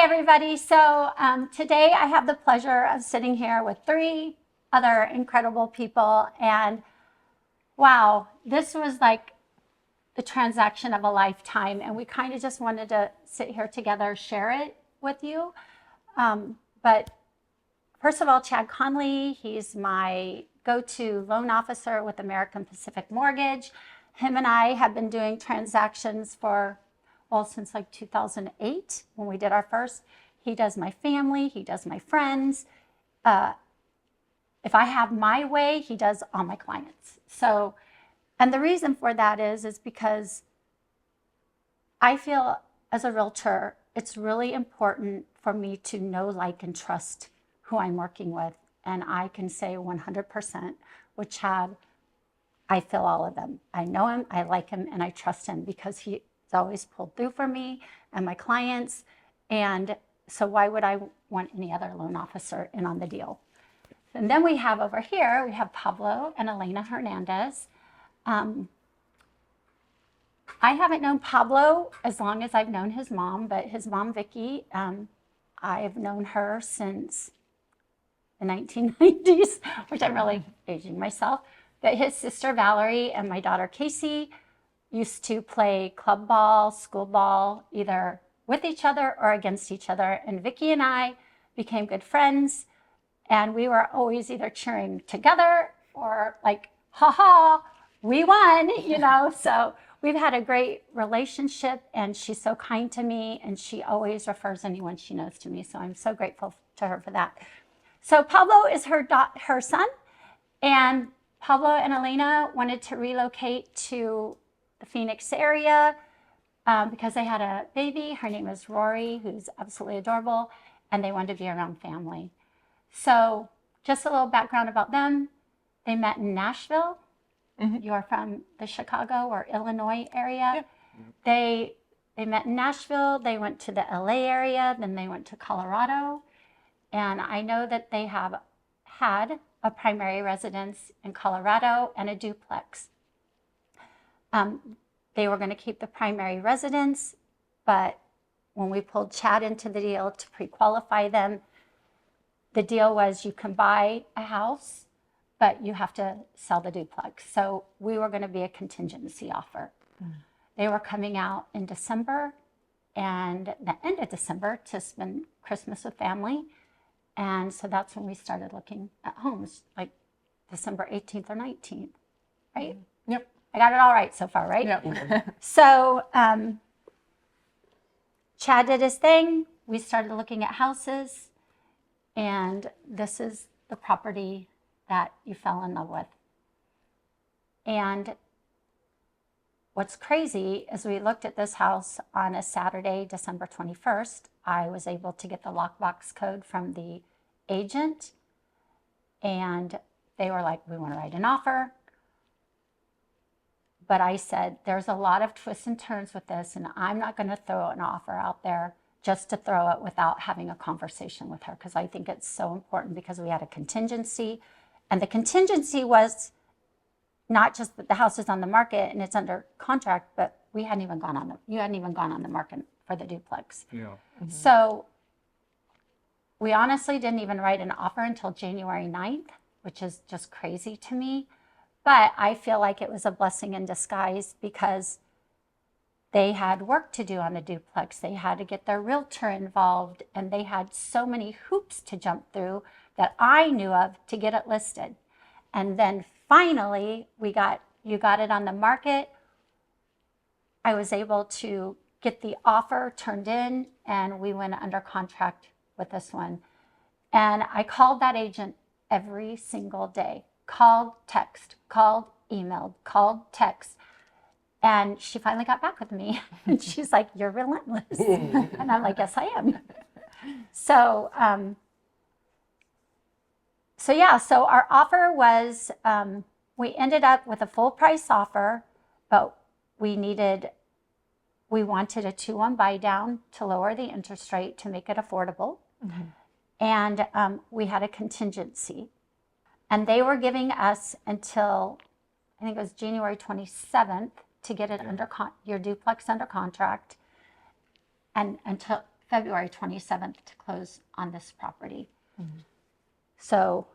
everybody. So today I have the pleasure of sitting here with three other incredible people, and wow, this was like the transaction of a lifetime, and we kind of just wanted to sit here together, share it with you. But first of all, Chad Conley, he's my go-to loan officer with American Pacific Mortgage. Him and I have been doing transactions for, well, since like 2008 when we did our first. He does my family, he does my friends. If I have my way, he does all my clients. So, and the reason for that is because I feel as a realtor, it's really important for me to know, like, and trust who I'm working with. And I can say 100% with Chad, I feel all of them. I know him, I like him, and I trust him because he's always pulled through for me and my clients. And so why would I want any other loan officer in on the deal? And then we have over here, we have Pablo and Alayna Hernandez. I haven't known Pablo as long as I've known his mom, but his mom, Vicky, I've known her since the 1990s, which I'm really aging myself. But his sister, Valerie, and my daughter, Casey, used to play club ball, school ball, either with each other or against each other. And Vicky and I became good friends. And we were always either cheering together or like, ha ha, we won, you know. So we've had a great relationship, and she's so kind to me, and she always refers anyone she knows to me. So I'm so grateful to her for that. So Pablo is her son, and Pablo and Alayna wanted to relocate to the Phoenix area because they had a baby. Her name is Rory, who's absolutely adorable, and they wanted to be around family. So just a little background about them. They met in Nashville. Mm-hmm. You're from the Chicago or Illinois area. Yeah. They met in Nashville. They went to the LA area. Then they went to Colorado. And I know that they have had a primary residence in Colorado and a duplex. They were going to keep the primary residence, but when we pulled Chad into the deal to pre-qualify them, the deal was you can buy a house, but you have to sell the duplex. So we were going to be a contingency offer. Mm. They were coming out in December and the end of December to spend Christmas with family. And so that's when we started looking at homes, like December 18th or 19th, right? Yep. I got it all right so far, right? Yep. So Chad did his thing. We started looking at houses. And this is the property that you fell in love with. And what's crazy is we looked at this house on a Saturday, December 21st. I was able to get the lockbox code from the agent. And they were like, we want to write an offer. But I said, there's a lot of twists and turns with this, and I'm not going to throw an offer out there just to throw it without having a conversation with her, because I think it's so important, because we had a contingency, and the contingency was not just that the house is on the market and it's under contract, but you hadn't even gone on the market for the duplex. Yeah. Mm-hmm. So we honestly didn't even write an offer until January 9th, which is just crazy to me. But I feel like it was a blessing in disguise, because they had work to do on the duplex. They had to get their realtor involved, and they had so many hoops to jump through that I knew of to get it listed. And then finally, you got it on the market. I was able to get the offer turned in, and we went under contract with this one. And I called that agent every single day. Called, text, called, emailed, called, text. And she finally got back with me, and she's like, you're relentless. And I'm like, yes, I am. So our offer was, we ended up with a full price offer, but we wanted a 2-1 buy down to lower the interest rate to make it affordable. Mm-hmm. And we had a contingency. And they were giving us until, I think it was January 27th, to get it under your duplex under contract, and until February 27th to close on this property. So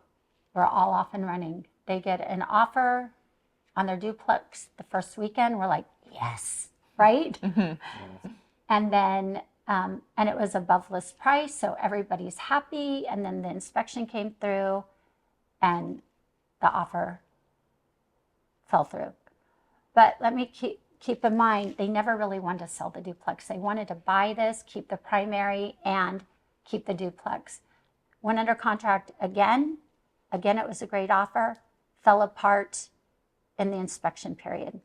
we're all off and running. They get an offer on their duplex the first weekend. We're like, yes, right? And then, and it was above list price, so everybody's happy. And then the inspection came through and the offer fell through. But let me keep in mind, they never really wanted to sell the duplex. They wanted to buy this, keep the primary, and keep the duplex. Went under contract again. Again, it was a great offer. Fell apart in the inspection period.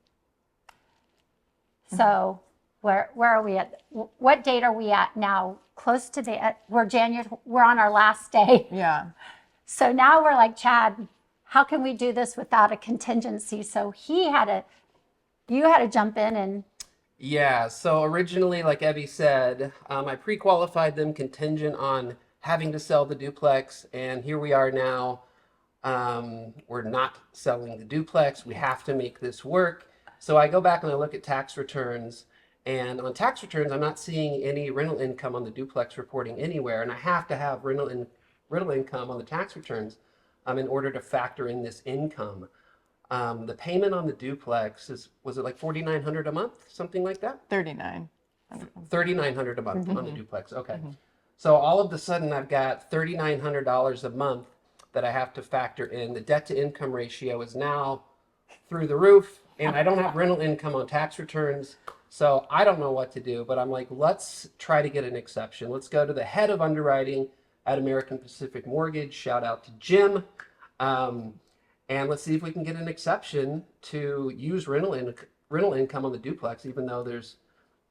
So where are we at? What date are we at now? Close to we're on our last day. Yeah. So now we're like, Chad, how can we do this without a contingency? So you had to jump in and. Yeah, so originally, like Evie said, I pre-qualified them contingent on having to sell the duplex, and here we are now. We're not selling the duplex. We have to make this work. So I go back and I look at tax returns, and on tax returns, I'm not seeing any rental income on the duplex reporting anywhere, and I have to have rental income on the tax returns in order to factor in this income. The payment on the duplex was it like $4,900 a month, something like that? 39. $3,900 a month on the duplex. Okay. So all of a sudden I've got $3,900 a month that I have to factor in. The debt to income ratio is now through the roof, and I don't have rental income on tax returns. So I don't know what to do, but I'm like, let's try to get an exception. Let's go to the head of underwriting at American Pacific Mortgage. Shout out to Jim. And let's see if we can get an exception to use rental income on the duplex, even though there's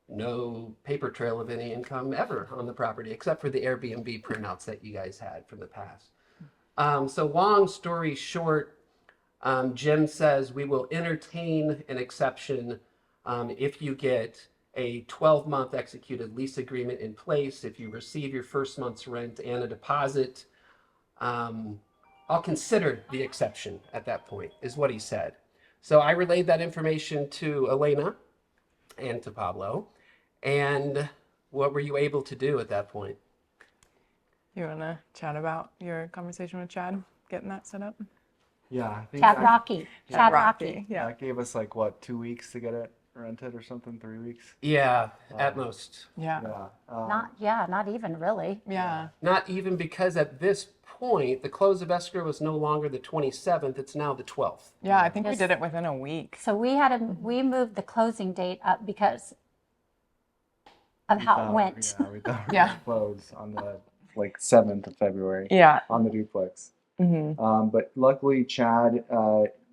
no paper trail of any income ever on the property, except for the Airbnb printouts that you guys had from the past. So long story short, Jim says we will entertain an exception if you get a 12-month executed lease agreement in place, if you receive your first month's rent and a deposit. I'll consider the exception at that point, is what he said. So I relayed that information to Alayna and to Pablo. And what were you able to do at that point? You want to chat about your conversation with Chad, getting that set up? Yeah, I think Chad Rocky. Chad Rocky. Yeah. that gave us like what, 2 weeks to get it rented or something, 3 weeks. Yeah, at most. Yeah. Not even really. Yeah. Not even, because at this point, the close of escrow is no longer the 27th, it's now the 12th. Yeah, I think we Yes. did it within a week. So we moved the closing date up because of how it went. Yeah, we thought we Yeah. would close on the like 7th of February Yeah. on the duplex. Mm-hmm. But luckily, Chad,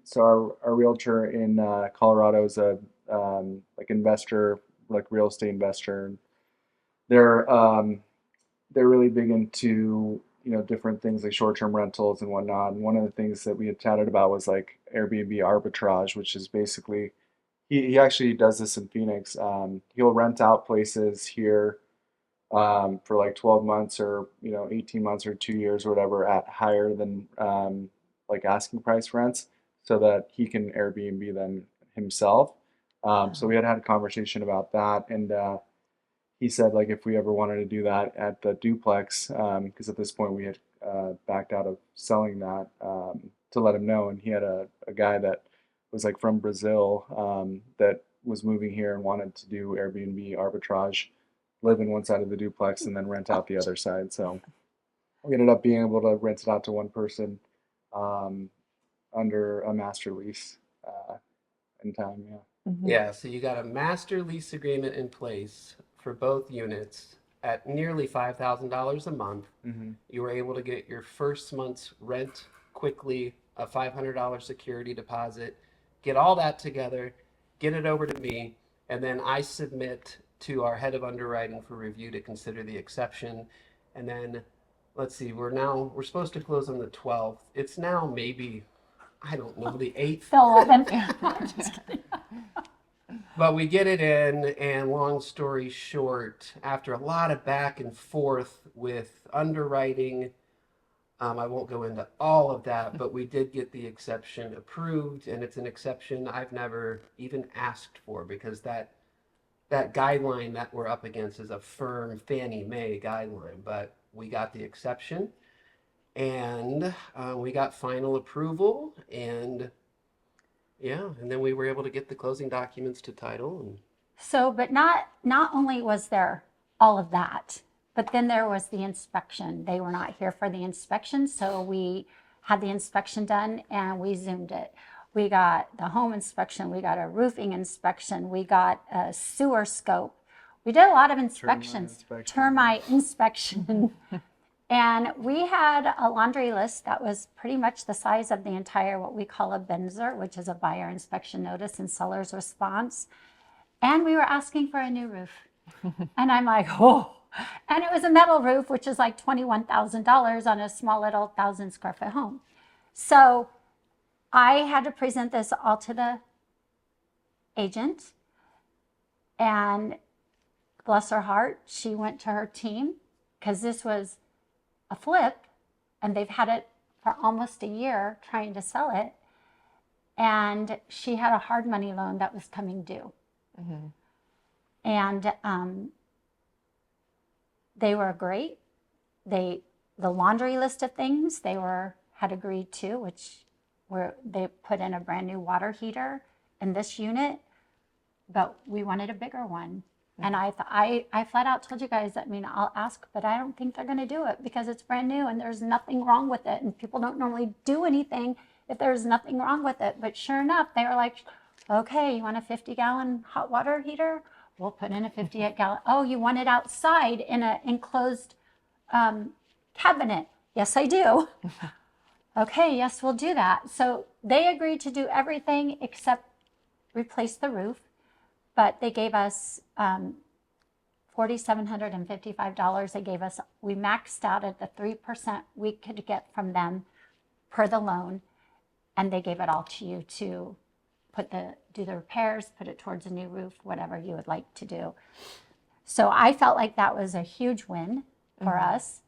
so our realtor in Colorado is a like investor, like real estate investor. They're really big into different things like short-term rentals and whatnot. And one of the things that we had chatted about was like Airbnb arbitrage, which is basically he actually does this in Phoenix. He'll rent out places here for like 12 months or 18 months or 2 years or whatever at higher than like asking price rents, so that he can Airbnb them himself. So we had a conversation about that, and he said like if we ever wanted to do that at the duplex, because at this point we had backed out of selling that, to let him know. And he had a guy that was like from Brazil, that was moving here and wanted to do Airbnb arbitrage, live in one side of the duplex and then rent out the other side. So we ended up being able to rent it out to one person under a master lease in time. Yeah. Mm-hmm. Yeah, so you got a master lease agreement in place for both units at nearly $5,000 a month. Mm-hmm. You were able to get your first month's rent quickly, a $500 security deposit, get all that together, get it over to me, and then I submit to our head of underwriting for review to consider the exception. And then, let's see, we're supposed to close on the 12th. It's now maybe, I don't know, the 8th. The 11th. Just kidding. But we get it in, and long story short, after a lot of back and forth with underwriting, I won't go into all of that, but we did get the exception approved, and it's an exception I've never even asked for, because that that guideline that we're up against is a firm Fannie Mae guideline, but we got the exception, and we got final approval, and yeah, and then we were able to get the closing documents to title. And So, but not only was there all of that, but then there was the inspection. They were not here for the inspection, so we had the inspection done and we Zoomed it. We got the home inspection, we got a roofing inspection, we got a sewer scope. We did a lot of inspections, termite inspection. And we had a laundry list that was pretty much the size of the entire, what we call a BINSR, which is a buyer inspection notice and seller's response. And we were asking for a new roof. And I'm like, oh. And it was a metal roof, which is like $21,000 on a small little 1,000 square foot home. So I had to present this all to the agent. And bless her heart, she went to her team because this was a flip and they've had it for almost a year trying to sell it. And she had a hard money loan that was coming due. Mm-hmm. And they were great. The laundry list of things had agreed to, which they put in a brand new water heater in this unit, but we wanted a bigger one. And I flat out told you guys, I mean, I'll ask, but I don't think they're going to do it because it's brand new and there's nothing wrong with it. And people don't normally do anything if there's nothing wrong with it. But sure enough, they were like, okay, you want a 50-gallon hot water heater? We'll put in a 58-gallon. Oh, you want it outside in an enclosed cabinet? Yes, I do. Okay, yes, we'll do that. So they agreed to do everything except replace the roof. But they gave us $4,755. We maxed out at the 3% we could get from them per the loan. And they gave it all to you to do the repairs, put it towards a new roof, whatever you would like to do. So I felt like that was a huge win for us.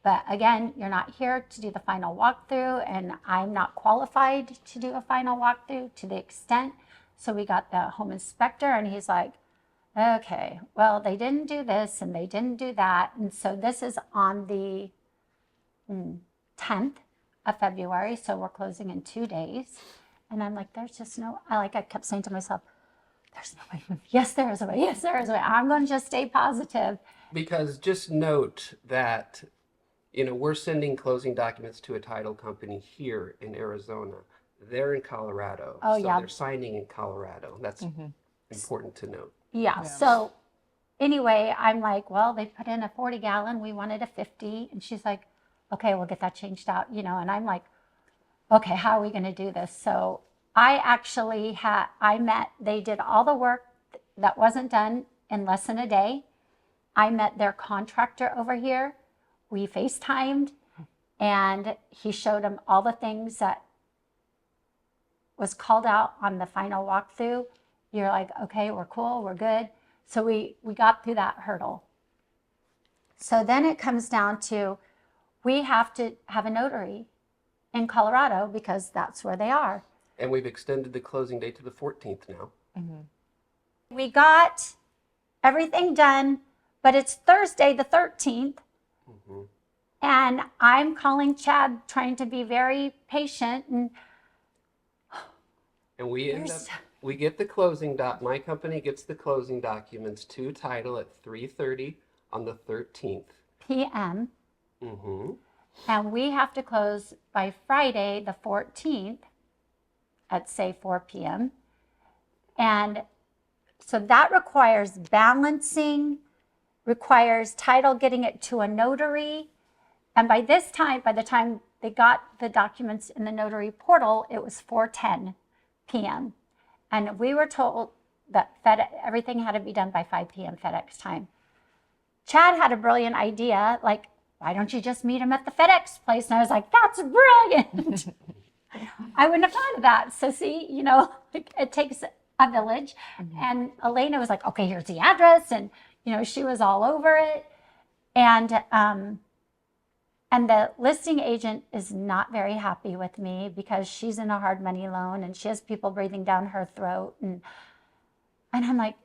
But again, you're not here to do the final walkthrough, and I'm not qualified to do a final walkthrough to the extent. So we got the home inspector, and he's like, okay, well, they didn't do this and they didn't do that. And so this is on the 10th of February. So we're closing in 2 days. And I'm like, there's just I kept saying to myself, there's no way. Yes, there is a way. Yes, there is a way. I'm going to just stay positive. because just note that, we're sending closing documents to a title company here in Arizona. They're in Colorado. Oh, so yeah. they're signing in Colorado. That's important to note. Yeah. So anyway, I'm like, well, they put in a 40-gallon. We wanted a 50. And she's like, okay, we'll get that changed out, and I'm like, okay, how are we going to do this? So I actually they did all the work that wasn't done in less than a day. I met their contractor over here. We FaceTimed, and he showed them all the things that was called out on the final walkthrough. You're like, okay, we're cool, we're good. So we got through that hurdle. So then it comes down to, we have to have a notary in Colorado because that's where they are. And we've extended the closing date to the 14th now. Mm-hmm. We got everything done, but it's Thursday the 13th. Mm-hmm. And I'm calling Chad, trying to be very patient. And we get the closing my company gets the closing documents to title at 3:30 on the 13th. p.m. Mm-hmm. And we have to close by Friday the 14th at, say, 4 p.m. And so that requires balancing, requires title getting it to a notary. And by the time they got the documents in the notary portal, it was 4:10 p.m. And we were told that everything had to be done by 5 p.m. FedEx time. Chad had a brilliant idea, like, why don't you just meet him at the FedEx place? And I was like, that's brilliant. I wouldn't have thought of that. So see, it takes a village. Mm-hmm. And Alayna was like, okay, here's the address. And, she was all over it. And the listing agent is not very happy with me because she's in a hard money loan and she has people breathing down her throat. And I'm like,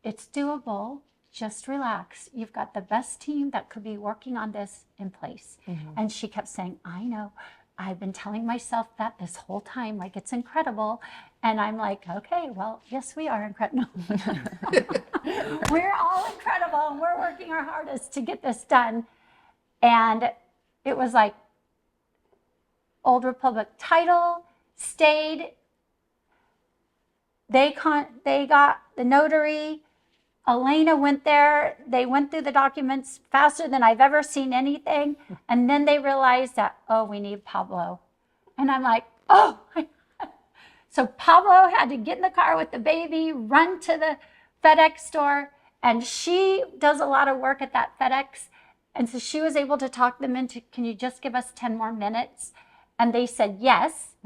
it's doable. Just relax. You've got the best team that could be working on this in place. And she kept saying, I know. I've been telling myself that this whole time, like it's incredible. And I'm like, okay, well, yes, we are incredible. We're all incredible and we're working our hardest to get this done. And it was like Old Republic title, stayed. They got the notary. Alayna went there. They went through the documents faster than I've ever seen anything. And then they realized that, oh, we need Pablo. And I'm like, oh. So Pablo had to get in the car with the baby, run to the FedEx store. And she does a lot of work at that FedEx. And so she was able to talk them into, can you just give us 10 more minutes? And they said yes.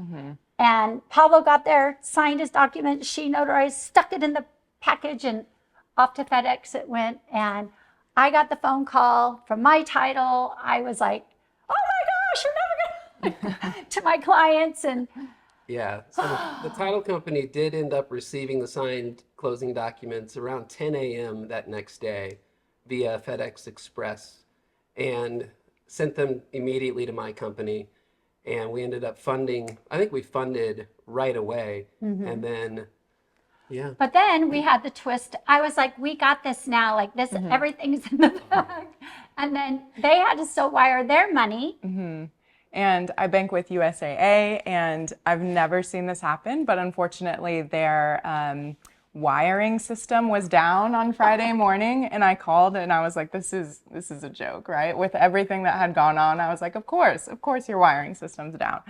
And Pablo got there, signed his document. She notarized, stuck it in the package, and off to FedEx it went. And I got the phone call from my title. I was like, oh my gosh, you're never gonna to my clients. And Yeah, so the title company did end up receiving the signed closing documents around 10 a.m. that next day via FedEx Express and sent them immediately to my company. And we ended up funding, I think we funded right away. And then, yeah. but then we had the twist. I was like, we got this now. Like this, everything's in the bag. And then they had to still wire their money. And I bank with USAA, and I've never seen this happen, but unfortunately their wiring system was down on Friday morning, and I called and I was like, this is a joke, right? With everything that had gone on, I was like, of course your wiring system's down.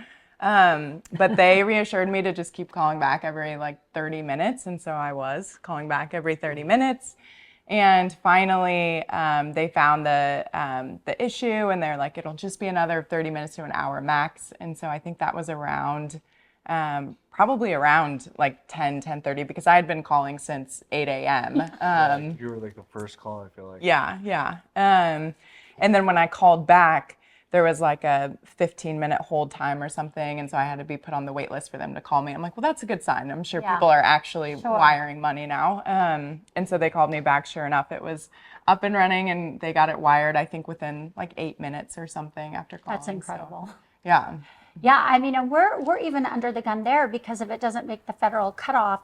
But they reassured me to just keep calling back every like 30 minutes, and so I was calling back every 30 minutes. And finally, they found the issue, and they're like, it'll just be another 30 minutes to an hour max. And so I think that was around, probably around like 10:30, because I had been calling since 8 a.m. You were like the first call, I feel like. Yeah. And then when I called back, there was like a 15-minute hold time or something, and so I had to be put on the wait list for them to call me. I'm like, well, that's a good sign. I'm sure people are actually wiring money now. And so they called me back. Sure enough, it was up and running, and they got it wired, I think, within like 8 minutes or something after calling. That's incredible. So, yeah. Yeah, I mean, and we're even under the gun there, because if it doesn't make the federal cutoff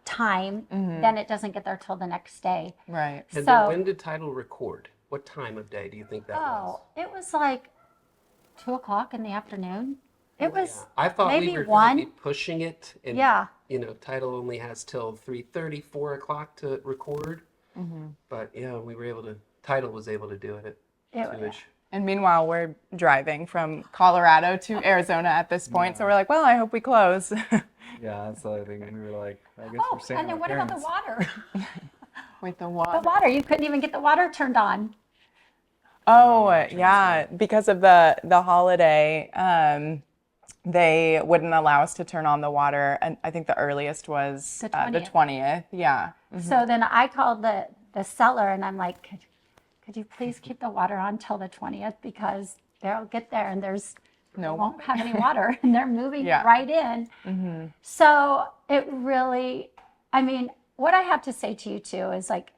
time, then it doesn't get there till the next day. Right. And So- then when did title record? What time of day do you think that was? Oh, it was like 2 o'clock in the afternoon. It was I thought maybe we were going one. to be pushing it, and you know, title only has till 3:30, 4 o'clock to record. But yeah, we were able to. Title was able to do it at 2-ish. And meanwhile, we're driving from Colorado to Arizona at this point. So we're like, well, I hope we close. Yeah, that's the other thing. And we were like, I guess Oh, we're staying and then with what our about the parents. water? With the The water. water, you couldn't even get the water turned on. Oh, yeah. Because of the holiday, they wouldn't allow us to turn on the water. And I think the earliest was The the 20th. 20th. Yeah. So then I called the seller, and I'm like, could you please keep the water on till the 20th, because they'll get there and they won't have any water, and they're moving right in. So it really, I mean, what I have to say to you too is like,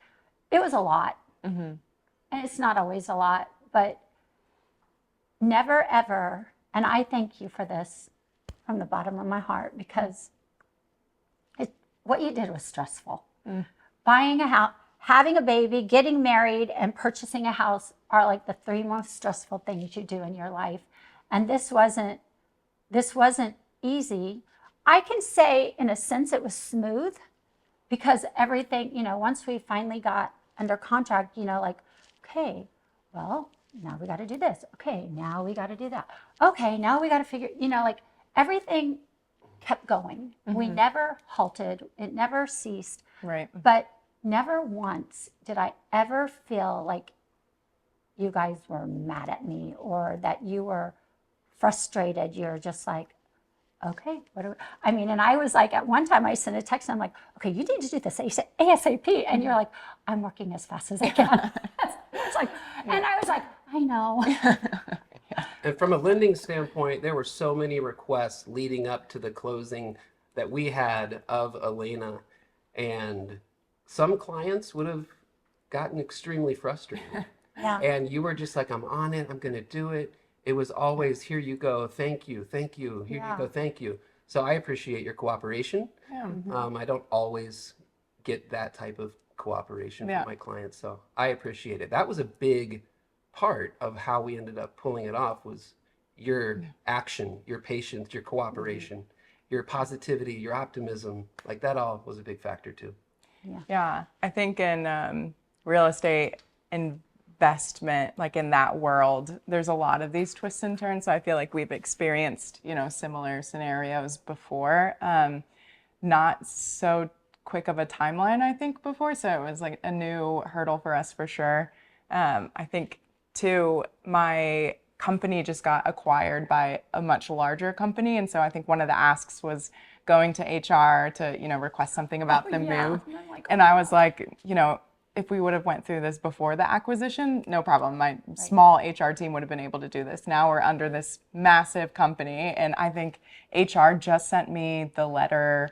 it was a lot. And it's not always a lot, but never ever, and I thank you for this from the bottom of my heart, because what you did was stressful. Buying a house, having a baby, getting married, and purchasing a house are like the 3 most stressful things you do in your life. And this wasn't easy. I can say in a sense it was smooth, because everything, you know, once we finally got under contract, you know, like, okay, well, now we got to do this. Okay, now we got to do that. Okay, now we got to figure, you know, like everything kept going. We never halted. It never ceased. Right. But never once did I ever feel like you guys were mad at me, or that you were frustrated. You're just like, okay, I mean, and I was like, at one time I sent a text, and I'm like, okay, you need to do this ASAP. And you're like, I'm working as fast as I can. It's like, and I was like, I know. And from a lending standpoint, there were so many requests leading up to the closing that we had of Alayna, and some clients would have gotten extremely frustrated. Yeah. And you were just like, I'm on it, I'm going to do it. It was always, here you go, thank you, here Yeah. you go, thank you. So I appreciate your cooperation. Yeah. I don't always get that type of cooperation Yeah. from my clients, so I appreciate it. That was a big part of how we ended up pulling it off, was your action, your patience, your cooperation, your positivity, your optimism. Like, that all was a big factor too. Yeah, I think in real estate investment, like in that world, there's a lot of these twists and turns. So I feel like we've experienced, similar scenarios before. Not so quick of a timeline, I think, before. So it was like a new hurdle for us for sure. I think too, my company just got acquired by a much larger company. And so I think one of the asks was going to HR to, request something about the move. And I was like, if we would have went through this before the acquisition, no problem. My small HR team would have been able to do this. Now we're under this massive company. And I think HR just sent me the letter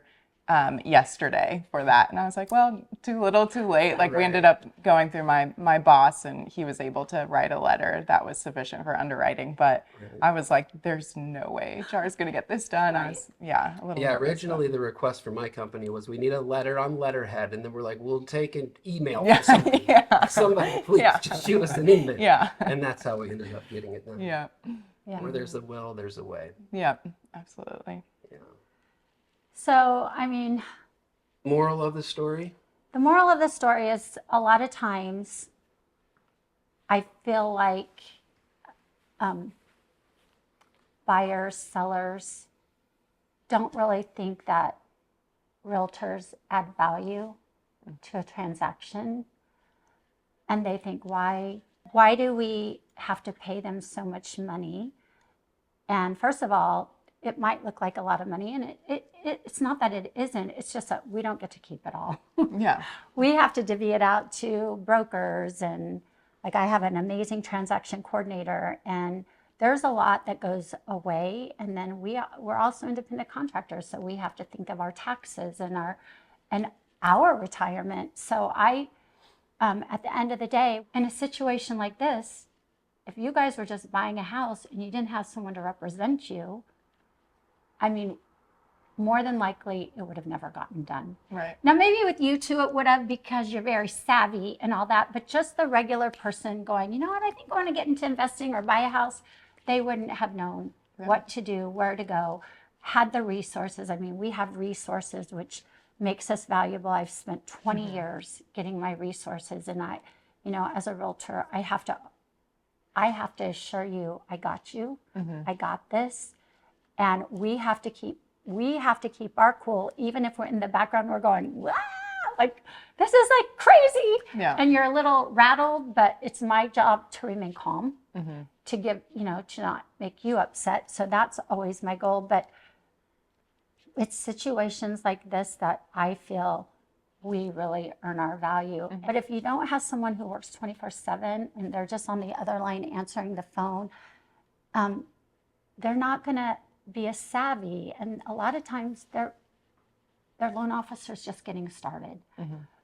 yesterday for that. And I was like, well, too little, too late. Like, we ended up going through my boss, and he was able to write a letter that was sufficient for underwriting. But I was like, there's no way HR is going to get this done. I was, a little nervous, Originally the request from my company was, we need a letter on letterhead, and then we're like, we'll take an email Yeah, from somebody. yeah. Somebody, please, just shoot us an email. Yeah. And that's how we ended up getting it done. Yeah. Where there's a will, there's a way. Yeah, absolutely. Yeah. So, I mean, Moral of the story? the moral of the story is, a lot of times I feel like buyers, sellers don't really think that realtors add value to a transaction. And they think, why do we have to pay them so much money? And first of all, it might look like a lot of money, and it's not that it isn't. It's just that we don't get to keep it all. Yeah. We have to divvy it out to brokers, and like, I have an amazing transaction coordinator, and there's a lot that goes away. And then we're also independent contractors, so we have to think of our taxes and our retirement. So at the end of the day, in a situation like this, if you guys were just buying a house and you didn't have someone to represent you, I mean, more than likely it would have never gotten done. Right. Now, maybe with you two it would have, because you're very savvy and all that, but just the regular person going, you know what, I think I want to get into investing or buy a house, they wouldn't have known what to do, where to go, had the resources. I mean, we have resources, which makes us valuable. I've spent 20 years getting my resources, and I, as a realtor, I have to assure you, I got you, I got this. And we have to keep our cool, even if we're in the background, we're going, wow, like, this is like crazy. Yeah. And you're a little rattled, but it's my job to remain calm, to give, to not make you upset. So that's always my goal. But it's situations like this that I feel we really earn our value. But if you don't have someone who works 24/7 and they're just on the other line answering the phone, they're not going to be as savvy, and a lot of times their loan officer's just getting started.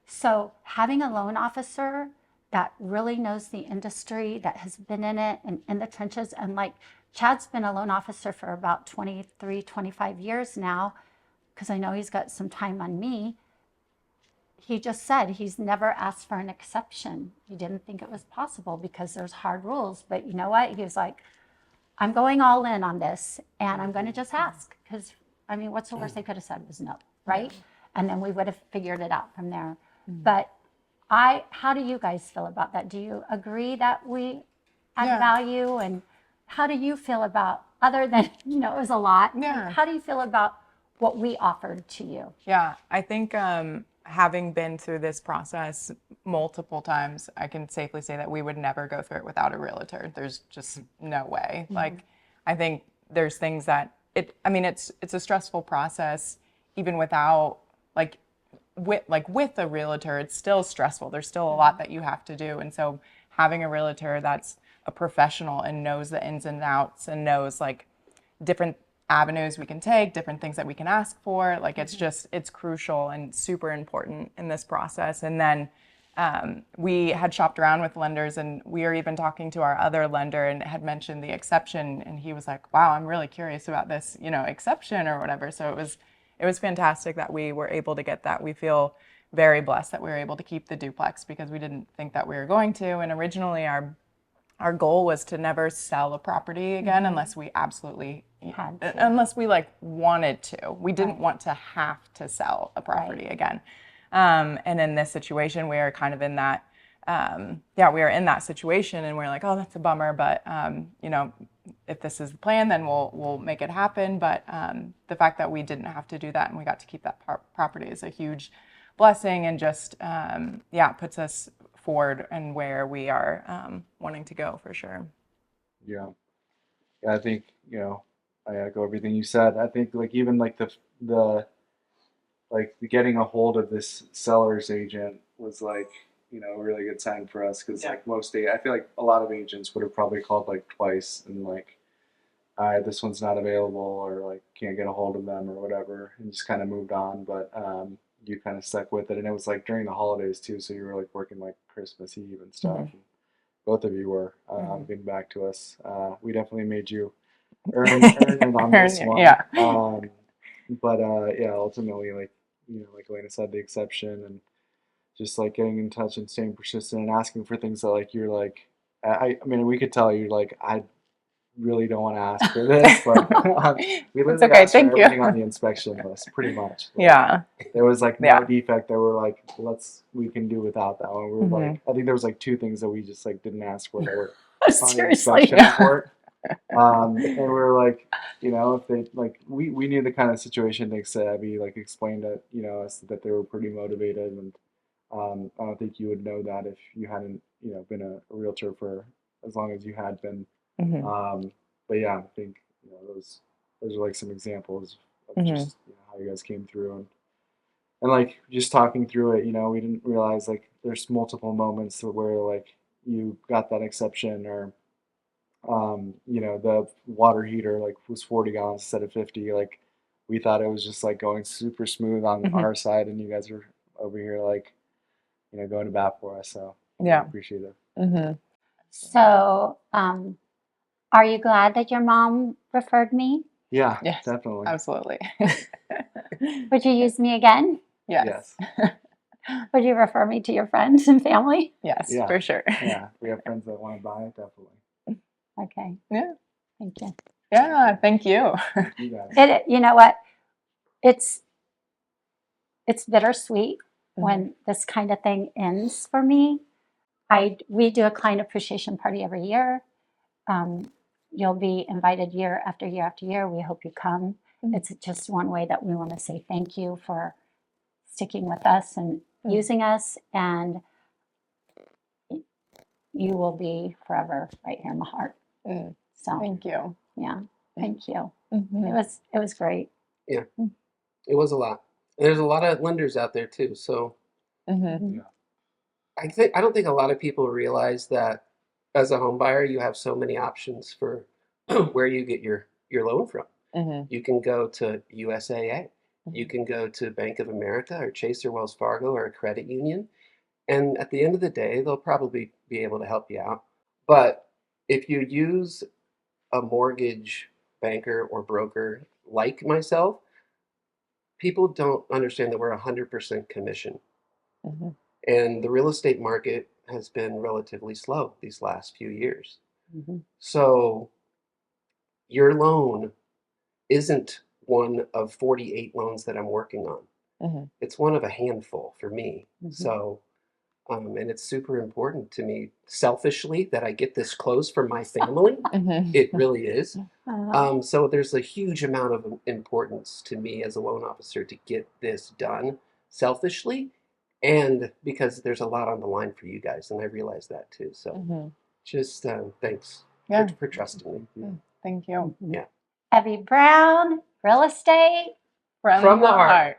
So having a loan officer that really knows the industry, that has been in it and in the trenches, and like Chad's been a loan officer for about 23, 25 years now, because I know he's got some time on me. He just said he's never asked for an exception. He didn't think it was possible because there's hard rules. But you know what? He was like, I'm going all in on this, and I'm going to just ask, because, I mean, what's the worst they could have said was no, right? And then we would have figured it out from there. But how do you guys feel about that? Do you agree that we add value? And how do you feel about, other than, it was a lot, how do you feel about what we offered to you? Yeah, I think having been through this process multiple times, I can safely say that we would never go through it without a realtor. There's just no way. Like, I think there's things that it's a stressful process even without, with a realtor, it's still stressful. There's still a lot that you have to do. And so having a realtor that's a professional and knows the ins and outs and knows like different avenues we can take, different things that we can ask for. Like it's crucial and super important in this process. And then we had shopped around with lenders, and we were even talking to our other lender and had mentioned the exception, and he was like, wow, I'm really curious about this, exception or whatever. So it was fantastic that we were able to get that. We feel very blessed that we were able to keep the duplex because we didn't think that we were going to. And originally our goal was to never sell a property again unless we absolutely unless we like wanted to. We didn't want to have to sell a property again. And in this situation, we are kind of in that, we are in that situation, and we're like, oh, that's a bummer. But, if this is the plan, then we'll make it happen. But the fact that we didn't have to do that and we got to keep that property is a huge blessing, and just, puts us forward and where we are wanting to go for sure. Yeah. I think, I echo everything you said. I think like even like the like getting a hold of this seller's agent was like, a really good sign for us, because like I feel like a lot of agents would have probably called like twice and like, this one's not available, or like can't get a hold of them or whatever, and just kind of moved on. But you kind of stuck with it, and it was like during the holidays too, so you were like working like Christmas Eve and stuff. And both of you were getting back to us. We definitely made you earn it on this one. Yeah. But ultimately, like like Alayna said, the exception, and just like getting in touch and staying persistent and asking for things that like you're like, I mean, we could tell you're like, I really don't want to ask for this, but we literally okay, asked for thank you. everything on the inspection list, pretty much. Like, Yeah. there was like no defect that we're like, we can do without that one. We were like, I think there was like 2 things that we just like didn't ask for that were on the inspection report. And we were like, if they like, we knew the kind of situation they said. Evie like explained that, us, that they were pretty motivated, and I don't think you would know that if you hadn't, been a realtor for as long as you had been. But yeah, I think those are like some examples of just how you guys came through, and like just talking through it. We didn't realize like there's multiple moments where like you got that exception, or the water heater like was 40 gallons instead of 50. Like we thought it was just like going super smooth on our side, and you guys were over here like going to bat for us. So Yeah, appreciate it. So, are you glad that your mom referred me? Yeah, yes, definitely. Absolutely. Would you use me again? Yes. Would you refer me to your friends and family? Yes, Yeah. for sure. Yeah, we have friends that want to buy it, definitely. Okay. Yeah. Thank you. Yeah, thank you. Thank you guys. You know what? It's bittersweet when this kind of thing ends for me. We do a client appreciation party every year. You'll be invited year after year after year. We hope you come. It's just one way that we want to say thank you for sticking with us and using us, and you will be forever right here in my heart. So Thank you. yeah, thank you. It was great. Yeah, it was a lot. There's a lot of lenders out there too, so Yeah. I don't think a lot of people realize that as a home buyer, you have so many options for where you get your loan from. You can go to USAA, you can go to Bank of America or Chase or Wells Fargo or a credit union, and at the end of the day, they'll probably be able to help you out. But if you use a mortgage banker or broker like myself, people don't understand that we're 100% commission. And the real estate market has been relatively slow these last few years. So your loan isn't one of 48 loans that I'm working on. It's one of a handful for me. So, and it's super important to me selfishly that I get this closed for my family. It really is. So there's a huge amount of importance to me as a loan officer to get this done selfishly, and because there's a lot on the line for you guys, and I realize that too. So just thanks for trusting me. Thank you. Yeah. Evie Brown, real estate From the heart.